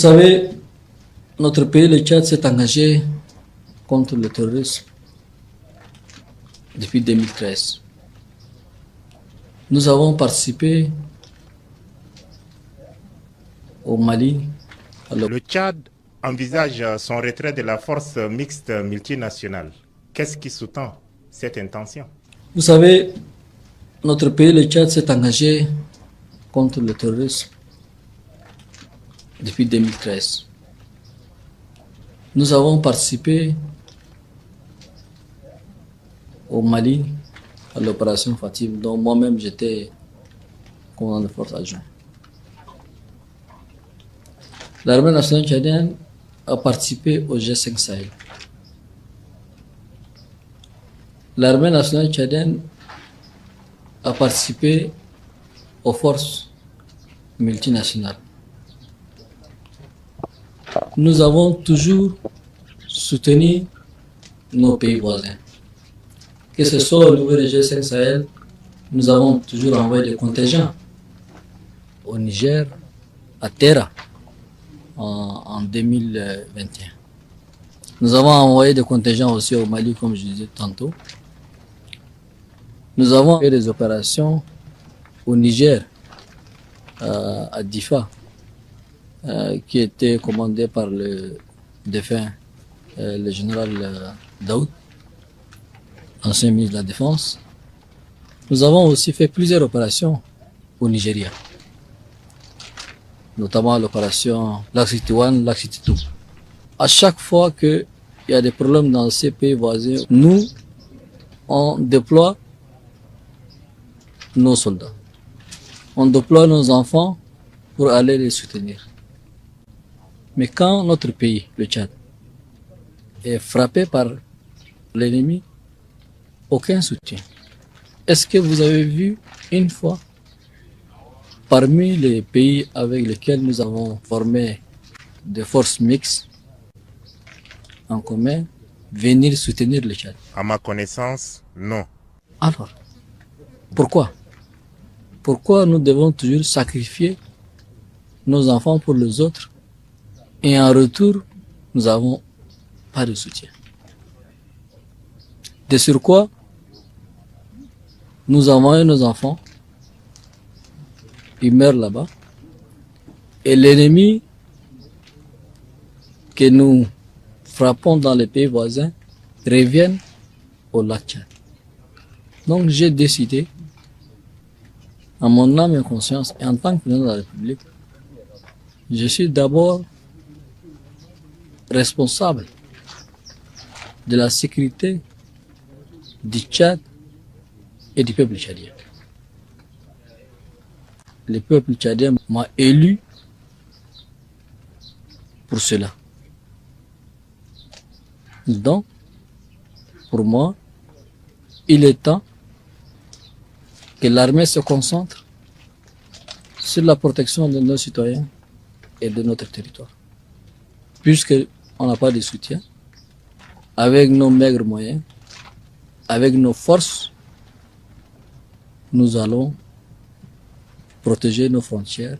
Vous savez, notre pays, le Tchad, s'est engagé contre le terrorisme depuis 2013. Nous avons participé au Mali. Le Tchad envisage son retrait de la force mixte multinationale. Qu'est-ce qui sous-tend cette intention? Vous savez, notre pays, le Tchad, s'est engagé contre le terrorisme depuis 2013. Nous avons participé au Mali à l'opération Fatim, dont moi-même j'étais commandant de force adjoint. L'armée nationale tchadienne a participé au G5 Sahel. L'armée nationale tchadienne a participé aux forces multinationales. Nous avons toujours soutenu nos pays voisins. Que ce soit au niveau du G5 Sahel, nous avons toujours envoyé des contingents au Niger, à Terra, en 2021. Nous avons envoyé des contingents aussi au Mali, comme je disais tantôt. Nous avons fait des opérations au Niger, à Difa, qui était commandé par le défunt, le général Daoud, ancien ministre de la Défense. Nous avons aussi fait plusieurs opérations au Nigeria, notamment l'opération Lac-City 1, Lac-City 2. À chaque fois qu'il y a des problèmes dans ces pays voisins, nous, on déploie nos soldats. On déploie nos enfants pour aller les soutenir. Mais quand notre pays, le Tchad, est frappé par l'ennemi, aucun soutien. Est-ce que vous avez vu une fois, parmi les pays avec lesquels nous avons formé des forces mixtes en commun, venir soutenir le Tchad? À ma connaissance, non. Alors, pourquoi? Pourquoi nous devons toujours sacrifier nos enfants pour les autres et en retour, nous n'avons pas de soutien? De surcroît, nous envoyons nos enfants, ils meurent là-bas, et l'ennemi que nous frappons dans les pays voisins revient au lac Tchad. Donc j'ai décidé, en mon âme et conscience, et en tant que président de la République, je suis d'abord responsable de la sécurité du Tchad et du peuple tchadien. Le peuple tchadien m'a élu pour cela. Donc, pour moi, il est temps que l'armée se concentre sur la protection de nos citoyens et de notre territoire. Puisqu'on n'a pas de soutien, avec nos maigres moyens, avec nos forces, nous allons protéger nos frontières,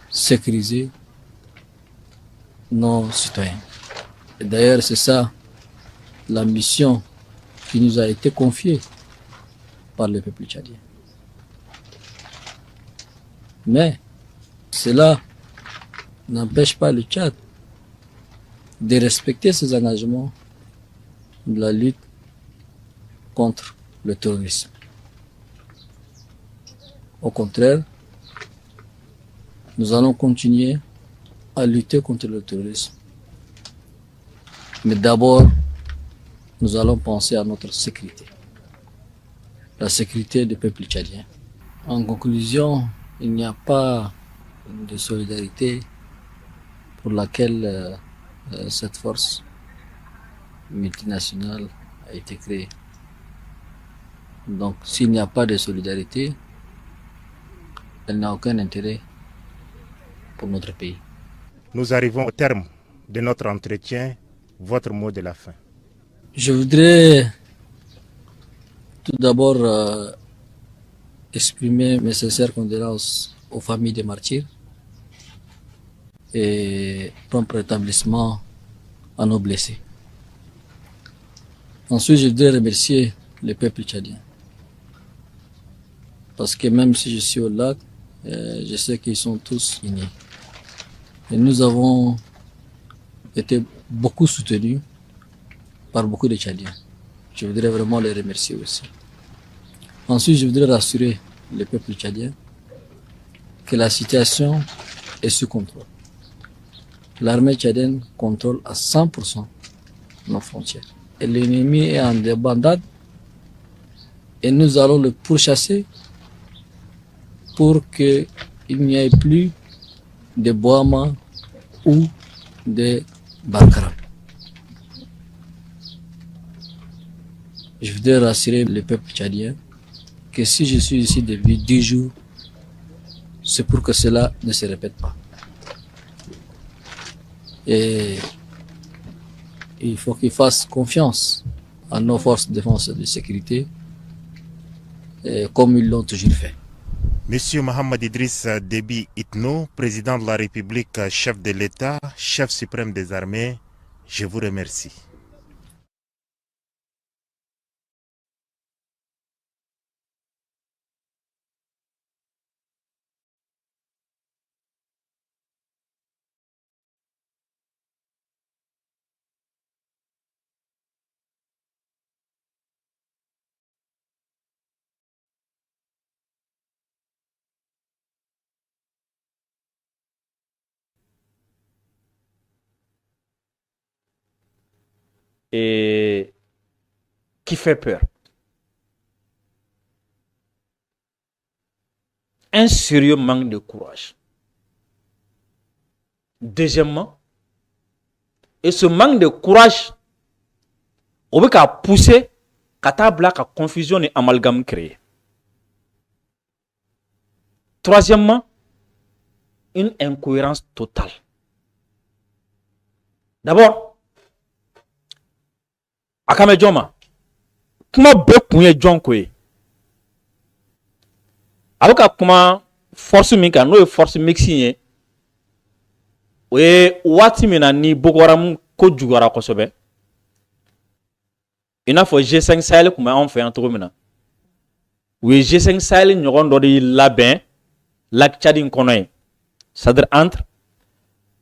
sécuriser nos citoyens. Et d'ailleurs, c'est ça la mission qui nous a été confiée par le peuple tchadien. Mais cela n'empêche pas le Tchad de respecter ses engagements de la lutte contre le terrorisme. Au contraire, nous allons continuer à lutter contre le terrorisme. Mais d'abord, nous allons penser à notre sécurité, la sécurité du peuple tchadien. En conclusion, il n'y a pas de solidarité pour laquelle cette force multinationale a été créée. Donc, s'il n'y a pas de solidarité, elle n'a aucun intérêt pour notre pays. Nous arrivons au terme de notre entretien. Votre mot de la fin. Je voudrais tout d'abord exprimer mes sincères condoléances aux familles des martyrs, et prompt rétablissement à nos blessés. Ensuite, je voudrais remercier le peuple tchadien. Parce que même si je suis au lac, je sais qu'ils sont tous unis. Et nous avons été beaucoup soutenus par beaucoup de Tchadiens. Je voudrais vraiment les remercier aussi. Ensuite, je voudrais rassurer le peuple tchadien que la situation est sous contrôle. L'armée tchadienne contrôle à 100% nos frontières. Et l'ennemi est en débandade et nous allons le pourchasser pour qu'il n'y ait plus de Boama ou de Barkara. Je voudrais rassurer le peuple tchadien que si je suis ici depuis 10 jours, c'est pour que cela ne se répète pas. Et il faut qu'ils fassent confiance à nos forces de défense et de sécurité, comme ils l'ont toujours fait. Monsieur Mohamed Idriss Déby Itno, président de la République, chef de l'État, chef suprême des armées, je vous remercie. Et qui fait peur. Un sérieux manque de courage. Deuxièmement, et ce manque de courage, on veut qu'à pousser, qu'à tabla, qu'à confusion et amalgame créé. Troisièmement, une incohérence totale. D'abord, Akame Joma, kuma be kunye John Kwe. Aluka kuma force minka no force mixing we wati mina ni Boko Haram ko jugara kosobe. Ina fo G5 Sahel kuma on fait en togo mina. We G5 Sahel nyogon do di labin lac Tchadin konoy. C'est-à-dire entre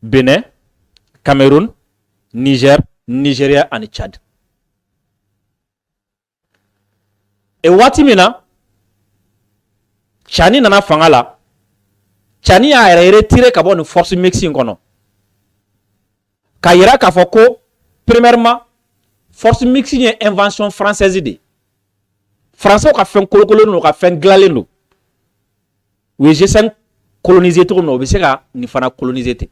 Bénin, Cameroun, Niger, Nigeria et Tchad. Et wati mina Tchani nana fangala Tchani a retiré kabo une force mixing kono. Kayira kafoko premièrement force mixing est invention française de. Français ka fait kolokolo no ka fait glale no. Oui G5 colonisé tout no bise ka ni fana colonisé te.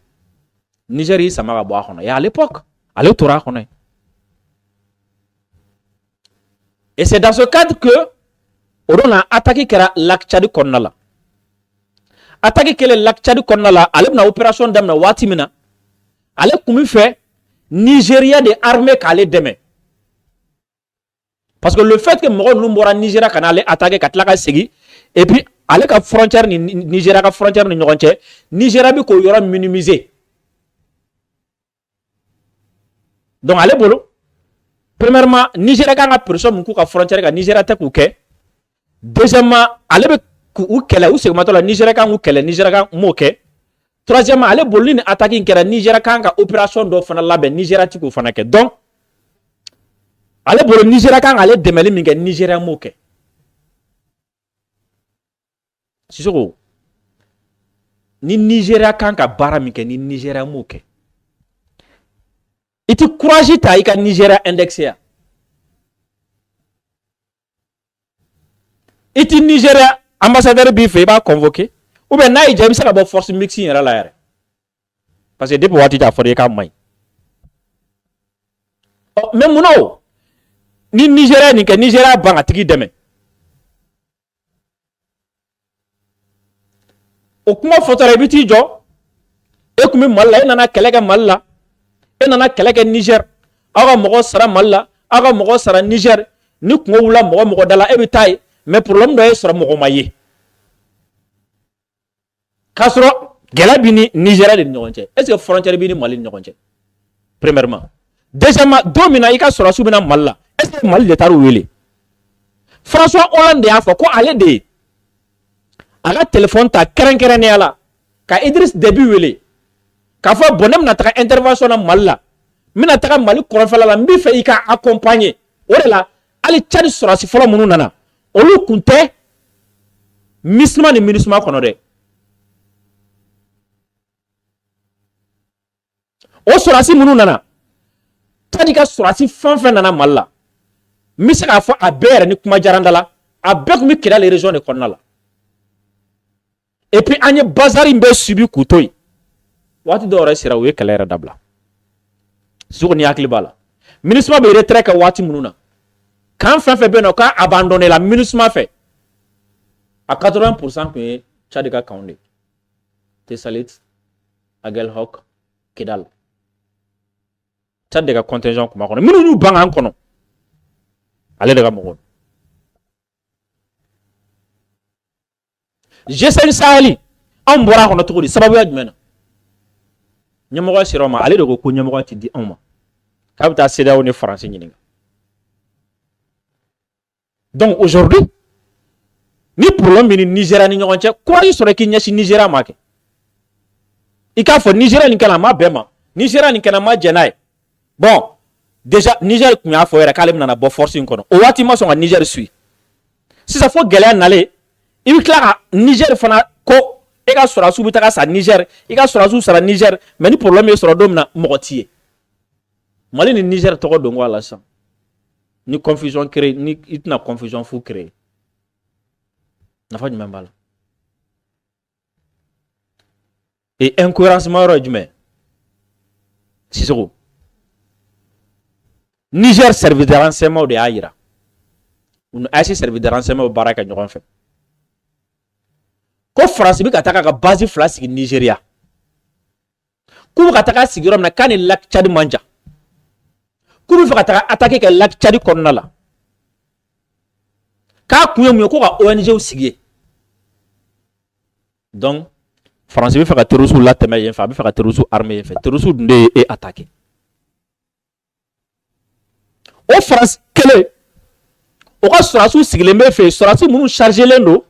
Nigeria ça m'a ba kono. Et à l'époque, à l'autora kono. Et c'est dans ce cadre que on a attaqué lac Tchad Konnala. Attaqué le lac Tchad Konnala, allez na opération d'amna watimina. Allez comme fait Nigeria des armées qu'allait demain. Parce que le fait que mon numbora Nigeria can aller attaquer Katlaka Segi et puis aller ka frontière ni Nigeria ka frontière ni nyoronche, Nigeria bi ko yora minimisé. Donc allez bolo. Premièrement, Nigeria ka personne mun ku ka frontière ka Nigeria te ku ke. Deuxièmement, allez ou kele ou segmato la Nigeria ka ou kele Nigeria ka mo ke. Troisièmement, allez bolini attaquer kera Nigeria ka opération do fana labe Nigeria ti ko fana ke. Donc allez bolo Nigeria ka allez demeli minge Nigeria mo ke. Sisoko ni Nigeria ka bara minge ni Nigeria mo ke. Iti courage ta ika Nigeria indexé. Iti Nigeria ambassadeur bi fait ba convoqué ou bien na ijam sa ba force mixing era la yare. Parce que depuis wati ta fori ka mai. Même no ni Nigeria ni ke Nigeria banga tigi deme. O kuma fotore biti jo e kuma malla nana kelega malla e nana kelega Niger aga mogo sara malla aga mogo sara Niger ni kungo wula mogo dala e bitai mais problème do e sara mogo maye kasro gɛlɛya bɛ ni Nigéria de ni ɲɔgɔn cɛ est ce que frontière bɛ ni Mali ni ɲɔgɔn cɛ premièrement deuxièmement don min na i ka sɔrɔdasiw bɛna Mali la est ce que Mali de taar'u wele François Hollande de y'a fɔ ko ale de ye a ka téléphone ta kɛrɛnkɛrɛnnenya la ka Idriss Déby wele k'a fɔ bon ne bɛna taga intervention na Mali la n bɛna taga Mali kɔrɔnfɛla la n b'i fɛ i ka accompagner o de la hali Tchad sɔrɔdasi fɔlɔ minnu nana olu tun tɛ MISMA ni MINUSMA kɔnɔ dɛ o sɔrɔdasi minnu nana Tchad ka sɔrɔdasi fɛn fɛn nana Mali la n bɛ se k'a fɔ a bɛɛ yɛrɛ ni kuma diyara n da la a bɛɛ tun bɛ Kidal région de kɔnɔna la et puis an ye bazar in bɛɛ subi k'u to yen waati dɔw yɛrɛ sera u ye kɛlɛ yɛrɛ dabila sugu ni hakili b'a la MINUSMA bɛ retrait kɛ waati minnu na kan fɛn fɛn bɛ yen nɔ k'a abandonné la MINUSMA fɛ a 80% tun ye Tchad ka kanw de Tessalit Aguelhok Kidal Tchad de ka contingent kuma kɔnɔ minnu y'u ban an kɔnɔ ale de ka mɔgɔw G5 Sahel anw bɔra a kɔnɔ cogo di sababuya jumɛn na ɲɛmɔgɔ sera o ma ale de ko ɲɛmɔgɔ tɛ di anw ma k'a bɛ taa CEDEAO ni Faransi ɲininka donc aujourd'hui ni problème bɛ ni Nigéria ni ɲɔgɔn cɛ courage sɔrɔ k'i ɲɛsin Nigéria ma kɛ i k'a fɔ Nigéria nin kɛla a ma bɛn ma Nigéria nin kɛla ma jɛn n'a ye bon déjà Niger tun y'a fɔ yɛrɛ k'ale bɛna bɔ force in kɔnɔ o waati ma sɔn ka Niger suit sisan fo gɛlɛya nalen i bɛ tila ka Niger fana ko e ka sɔrɔdasiw bɛ taga sa Niger i ka sɔrɔdasiw sara Niger mais ni problème ye sɔrɔ don min na mɔgɔ t'i ye Mali ni Niger tɔgɔ don ko a la sisan ni confusion créé ni i tɛna confusion fu créé nafa jumɛn b'a la et incohérence ma yɔrɔ ye jumɛn Sissoko Niger service de renseignement de y'a yira ayise service de renseignement baara kɛ ɲɔgɔn fɛ ko Faransi bɛ ka taga ka base fila sigi Nigeria k'u bɛ ka taga sigi yɔrɔ min na k'a ni lac Tchad man jan k'u bɛ fɛ ka taga attaquer kɛ lac Tchad kɔnɔna la k'a kun ye mun ye ko ka ONG sigi yen donc Faransi bɛ fɛ ka terroristes latɛmɛ yen fɛ a bɛ fɛ ka terroristes armés yen fɛ terroristes dun de ye e attaquer o Faransi kelen o ka sɔrɔdasiw sigilen bɛ e fɛ yen sɔrɔdasi minnu chargelen don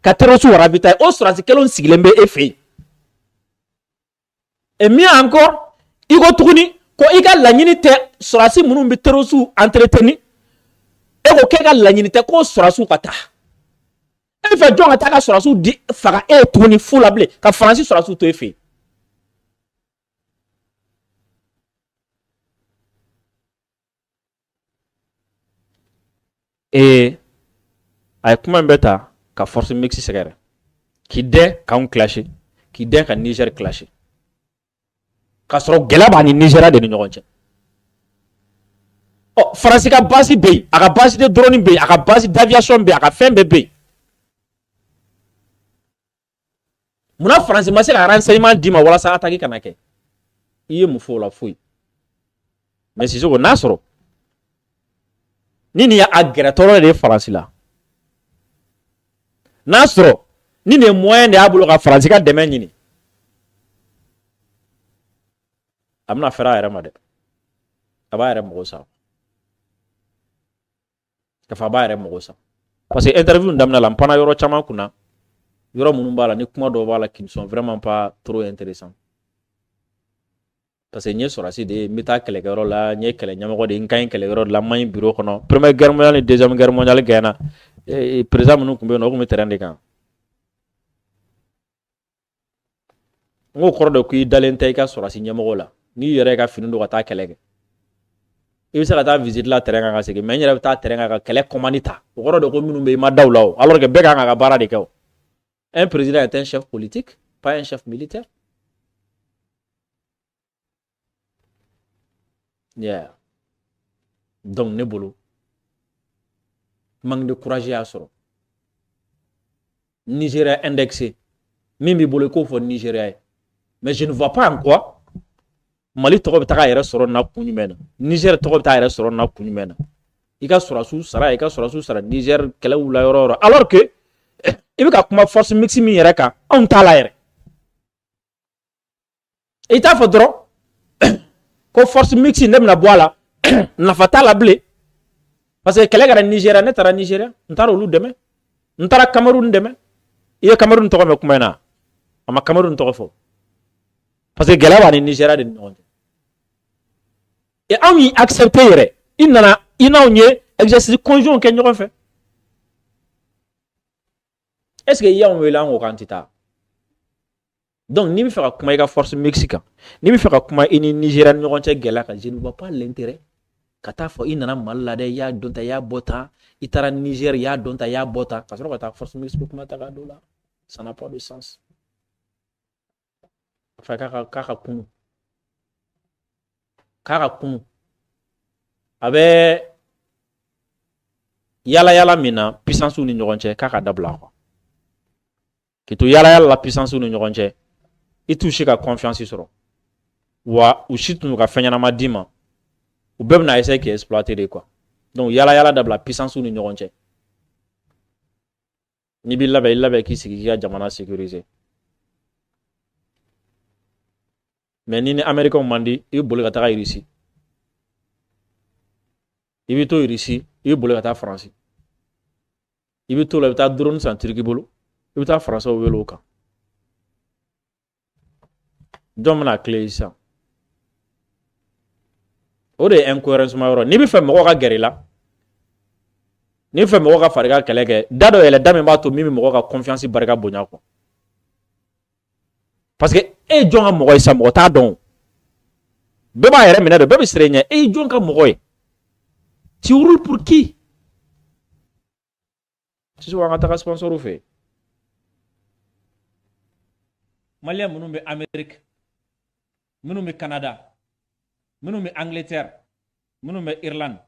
ka terroristes ravitailler o sɔrɔdasi kelenw sigilen bɛ e fɛ yen et mieux encore i ko tuguni ko i ka laɲini tɛ sɔrɔdasi minnu bɛ terroristes entretenir e ko k'e ka laɲini tɛ ko sɔrɔdasiw ka taa e fɛ jɔn ka taa ka sɔrɔdasiw di faga e ye tuguni fu la bilen ka Faransi sɔrɔdasiw to e fɛ yen et a ye kuma in bɛ ta ka force mixte sɛgɛrɛ k'i dɛn k'anw clasher k'i dɛn ka Niger clasher k'a sɔrɔ gɛlɛya b'a ni Nigéria de ni ɲɔgɔn cɛ ɔ Faransi ka base bɛ yen a ka base de drone bɛ yen a ka base d'aviation bɛ yen a ka fɛn bɛɛ bɛ yen munna Faransi ma se ka renseignement d'i ma walasa attaque kana kɛ i ye mun fɔ o la foyi mais Sissoko n'a sɔrɔ ni nin y'a gɛrɛ tɔɔrɔ de ye Faransi la n'a sɔrɔ ni nin ye moyen de y'a bolo ka Faransi ka dɛmɛ ɲini a bɛna fɛrɛ a yɛrɛ ma dɛ a b'a yɛrɛ mago sa ka fɔ a b'a yɛrɛ mago sa parce que interview in daminɛ la n panna yɔrɔ caman kunna yɔrɔ minnu b'a la ni kuma dɔw b'a la qui ne sont vraiment pas trop intéressants parce que n ye sɔrɔdasi de ye n bɛ taa kɛlɛkɛyɔrɔ la n ye kɛlɛ ɲɛmɔgɔ de ye n ka ɲi kɛlɛkɛyɔrɔ de la n ma ɲi bureau kɔnɔ première guerre mondiale ni deuxième guerre mondiale gɛnna président minnu tun bɛ yen nɔ o tun bɛ terrain de kan n k'o kɔrɔ de k'i dalen tɛ i ka sɔrɔdasi ɲɛmɔgɔ la n'i yɛrɛ ye ka fini don ka taa kɛlɛ kɛ i bɛ se ka taa visite la terrain kan ka segin mais n yɛrɛ bɛ taa terrain kan ka kɛlɛ commande ta o kɔrɔ de ko minnu bɛ yen i ma da u la o alors que bɛɛ kan ka baara de kɛ o un président est un chef politique pas un chef militaire. Yeah. Donc ne bolo manque de courage y'a sɔrɔ Nigeria indexé min b'i bolo i k'o fɔ Nigeria ye mais je ne vois pas en quoi Mali tɔgɔ bɛ taa a yɛrɛ sɔrɔ na kun jumɛn na Niger tɔgɔ bɛ taa a yɛrɛ sɔrɔ na kun jumɛn na i ka sɔrɔdasiw sara i ka sɔrɔdasiw sara Niger kɛlɛ wula yɔrɔ o yɔrɔ alors que i bɛ ka kuma force mixte min yɛrɛ kan anw t'a la yɛrɛ Et t'a fait trop. Ko force mixi ne bɛna bɔ a la nafa t'a la bilen parce que kɛlɛ kɛra Nigeria ne taara Nigeria n taara olu dɛmɛ n taara Cameroun dɛmɛ i ye Cameroun tɔgɔ mɛn kuma in na a ma Cameroun tɔgɔ fɔ parce que gɛlɛya b'a ni Nigeria de ni ɲɔgɔn cɛ et anw y'i accepté yɛrɛ i nana i n'anw ye exercice conjoint kɛ ɲɔgɔn fɛ est ce que i y'anw wele an ko k'an tɛ taa donc n'i bɛ fɛ ka kuma i ka force mixi kan n'i bɛ fɛ ka kuma i ni Nigeria ni ɲɔgɔn cɛ gɛlɛya kan je ne vois pas l'intérêt ka taa fɔ i nana Mali la dɛ i y'a dɔn ta i y'a bɔ tan i taara Niger i y'a dɔn ta i y'a bɔ tan ka sɔrɔ ka taa force mixi kuma ta k'a don la ça n'a pas de sens enfin k'a ka kunu a bɛ yala yala min na puissance ni ɲɔgɔn cɛ k'a ka dabila quoi k'i to yala yala la puissance ni ɲɔgɔn cɛ i t'u si ka confiance sɔrɔ wa u si tun ka fɛn ɲɛnama d'i ma u bɛɛ bɛna essayer k'i exploiter de quoi donc yala yala dabila puissance ni ɲɔgɔn cɛ n'i b'i labɛn i labɛn k'i sigi k'i ka jamana sécuriser mais ni Américains man di i bɛ boli ka taga Russie i bɛ to Russie i bɛ boli ka taa France i bɛ to la i bɛ taa drone san Turquie bolo i bɛ taa Français wele o kan jɔn bɛna clé ye sisan o de ye incohérence ma yɔrɔ n'i bɛ fɛ mɔgɔw ka gɛrɛ i la n'i bɛ fɛ mɔgɔw ka fari ka kɛlɛ kɛ da dɔ yɛlɛ da min b'a to min bɛ mɔgɔw ka confiance barika bonya quoi parce que e ye jɔn ka mɔgɔ ye sa mɔgɔ t'a dɔn bɛɛ b'a yɛrɛ minɛ de bɛɛ bɛ siran i ɲɛ e ye jɔn ka mɔgɔ ye tu roules pour qui sisan an ka taga sponsor fɛ Malien minnu bɛ Amérique minnu bɛ Canada minnu bɛ Angleterre minnu bɛ Irlande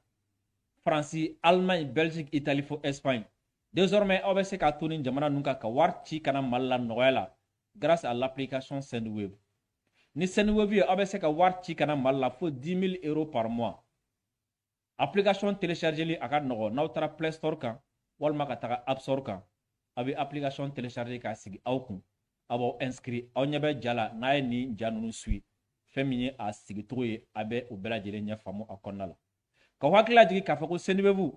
France Allemagne Belgique Italie fo Espagne désormais aw bɛ se ka to ni jamana ninnu kan ka wari ci kana Mali la nɔgɔya la grâce à l'application Sendwave ni Sendwave ye aw bɛ se ka wari ci kana Mali la fo 10 000 € par mois application téléchargeli a ka nɔgɔ n'aw taara Play Store kan walima ka taga App Store kan a bɛ application télécharger k'a sigi aw kun a b'aw inscrit aw ɲɛ bɛ ja la n'a ye nin ja ninnu suit fɛn min ye a sigicogo ye a bɛ o bɛɛ lajɛlen ɲɛ faamu a kɔnɔna la ka hakili lajigi k'a fɔ ko Sendwave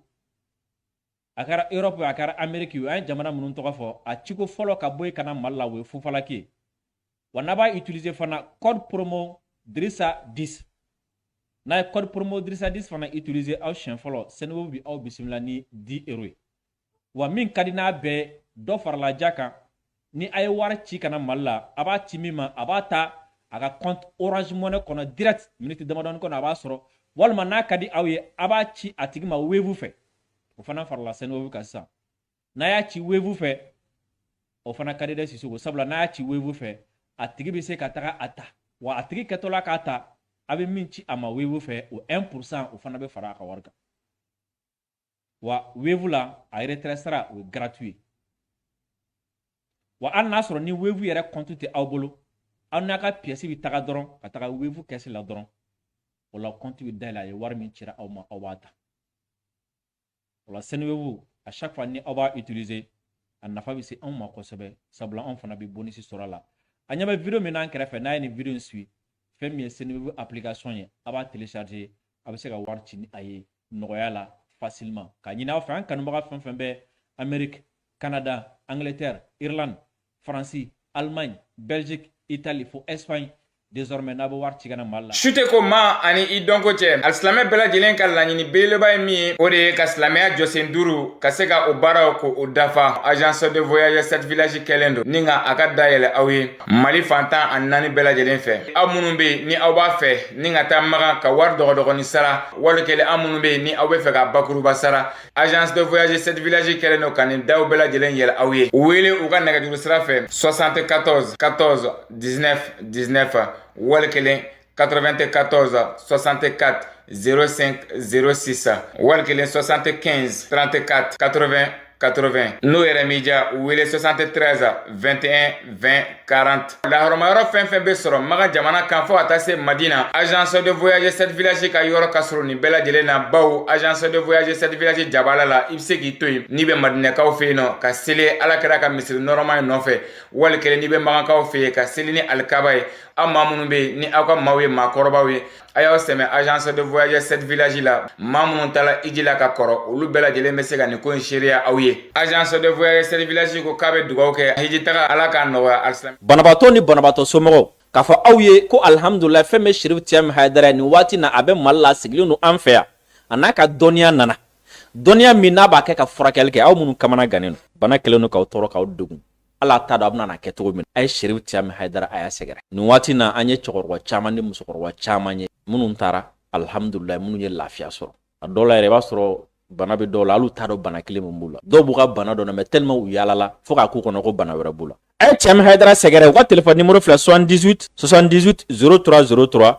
a kɛra Europe a kɛra Amérique ye an ye jamana minnu tɔgɔ fɔ a ciko fɔlɔ ka bɔ kana Mali la o ye fufalaki ye wa n'a b'a utiliser fana code promo Drissa 10 n'a ye code promo Drissa 10 fana utiliser aw siɲɛ fɔlɔ Sendwave bi aw bisimila ni 10 € ye wa min ka di n'a bɛɛ dɔ farala ja kan ni a ye wari ci kana Mali la a b'a ci min ma a b'a ta a ka compte Orange Money kɔnɔ direct minute damadɔni kɔnɔ a b'a sɔrɔ walima n'a ka di aw ye a b'a ci a tigi ma Wave fɛ o fana farala Sendwave kan sisan n'a y'a ci Wave fɛ o fana ka di dɛ Sisoko sabula n'a y'a ci Wave fɛ a tigi bɛ se ka taga a ta wa a tigi kɛtɔla k'a ta a bɛ min ci a ma Wave fɛ o 1% o fana bɛ fara a ka wari kan wa Wave la a retrait sara o ye gratuit wa hali n'a sɔrɔ ni Wave yɛrɛ compte tɛ aw bolo aw n'a ka pièce bɛ taga dɔrɔn ka taga Wave caisse la dɔrɔn o la compte bɛ dayɛlɛ a ye wari min cira aw ma aw b'a ta o la Sendwave à chaque fois ni aw b'a utiliser a nafa bɛ se anw ma kosɛbɛ sabula anw fana bɛ bonus sɔrɔ a la a ɲɛ bɛ vidéo min n'an kɛrɛfɛ n'a ye nin vidéo in suit fɛn min ye Sendwave application ye a b'a télécharger a bɛ se ka wari ci ni a ye nɔgɔya la facilement ka ɲini aw fɛ an kanubaga fɛn fɛn bɛ Amérique Canada Angleterre Irlande France Allemagne Belgique Italie fo Espagne désormais n'a bɛ wari ci kana Mali la sute ko ma ani i dɔnko cɛ alisilamɛ bɛɛ lajɛlen ka laɲini belebeleba ye min ye o de ye ka silamɛya jɔsen 5 ka se ka o baaraw ko o dafa agence de voyage 7 village kɛlen don ni ka a ka dayɛlɛ aw ye Mali fantan ani 4 bɛɛ lajɛlen fɛ aw minnu bɛ yen ni aw b'a fɛ ni ka taa magan ka wari dɔgɔdɔgɔni sara wali kɛlen aw minnu bɛ yen ni aw bɛ fɛ ka bakuruba sara agence de voyage 7 village kɛlen don ka nin daw bɛɛ lajɛlen yɛlɛ aw ye u wele u ka nɛgɛjuru sira fɛ 74 14 19 19 wali kelen 94 64 05 06 wali kelen 75 34 80 80 n'o yɛrɛ m'i diya u wele 73 21 20 40 lahɔrɔmayɔrɔ fɛn fɛn bɛ sɔrɔ maga jamana kan fɔ ka taa se Madina agence de voyage 7 village ka yɔrɔ ka sɔrɔ nin bɛɛ lajɛlen na bawo agence de voyage 7 village jabala la i bɛ se k'i to yen n'i bɛ madinɛkaw fɛ yen nɔ ka seli ala kɛra ka misiri nɔrɔma in nɔfɛ wali kelen n'i bɛ magankaw fɛ yen ka seli ni alikaba ye aw maa minnu bɛ yen ni aw ka maaw ye maakɔrɔbaw ye a y'aw sɛmɛ agence de voyage 7 village la maa minnu taara iji la ka kɔrɔ olu bɛɛ lajɛlen bɛ se ka nin ko in seereya aw ye agence de voyage 7 village ko k'a bɛ dugawu kɛ hiji taga ala k'a nɔgɔya alisilami banabaatɔ ni banabaatɔ somɔgɔw k'a fɔ aw ye ko alhamdulillah fɛn bɛ Cherif Thiam Haidara nin waati na a bɛ Mali la sigilen don an fɛ yan a n'a ka dɔnniya nana dɔnniya min n'a b'a kɛ ka furakɛli kɛ aw minnu kamana gannen don bana kɛlen don k'aw tɔɔrɔ k'aw degun ala t'a dɔn a bɛna kɛ cogo min a ye Cherif Thiam Haidara a y'a sɛgɛrɛ nin waati na an ye cɛkɔrɔba caman ni musokɔrɔba caman ye minnu taara alhamdulillah minnu ye lafiya sɔrɔ a dɔw la yɛrɛ i b'a sɔrɔ bana bɛ dɔw la hali t'a dɔn bana kelen min b'u la dɔw b'u ka bana dɔn mais tellement u yaalala fo k'a k'u kɔnɔ ko bana wɛrɛ b'u la a ye Thiam Haidara sɛgɛrɛ u ka téléphone numéro filɛ 78 78 03 03